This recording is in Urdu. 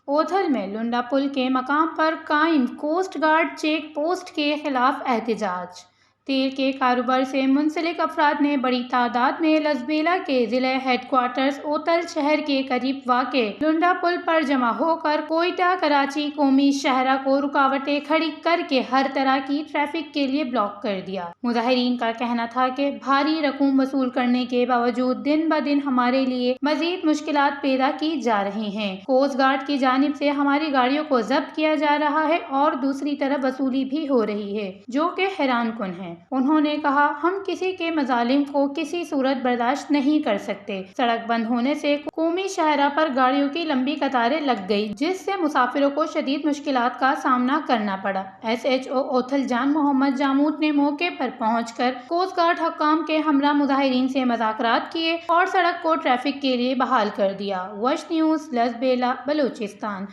اوتھل میں لنڈا پل کے مقام پر قائم کوسٹ گارڈ چیک پوسٹ کے خلاف احتجاج۔ تیل کے کاروبار سے منسلک افراد نے بڑی تعداد میں لزبیلا کے ضلع ہیڈ کوارٹرز اوتھل شہر کے قریب واقع لنڈا پل پر جمع ہو کر کوئٹہ کراچی قومی شاہراہ کو رکاوٹیں کھڑی کر کے ہر طرح کی ٹریفک کے لیے بلاک کر دیا۔ مظاہرین کا کہنا تھا کہ بھاری رقوم وصول کرنے کے باوجود دن بدن ہمارے لیے مزید مشکلات پیدا کی جا رہی ہیں۔ کوسٹ گارڈ کی جانب سے ہماری گاڑیوں کو ضبط کیا جا رہا ہے اور دوسری طرف وصولی بھی ہو رہی ہے، جو کہ حیران کن ہے۔ انہوں نے کہا، ہم کسی کے مظالم کو کسی صورت برداشت نہیں کر سکتے۔ سڑک بند ہونے سے قومی شاہراہ پر گاڑیوں کی لمبی قطاریں لگ گئی، جس سے مسافروں کو شدید مشکلات کا سامنا کرنا پڑا۔ ایس ایچ او اوتھل جان محمد جاموت نے موقع پر پہنچ کر کوسٹ گارڈ حکام کے ہمراہ مظاہرین سے مذاکرات کیے اور سڑک کو ٹریفک کے لیے بحال کر دیا۔ وش نیوز، لزبیلا، بلوچستان۔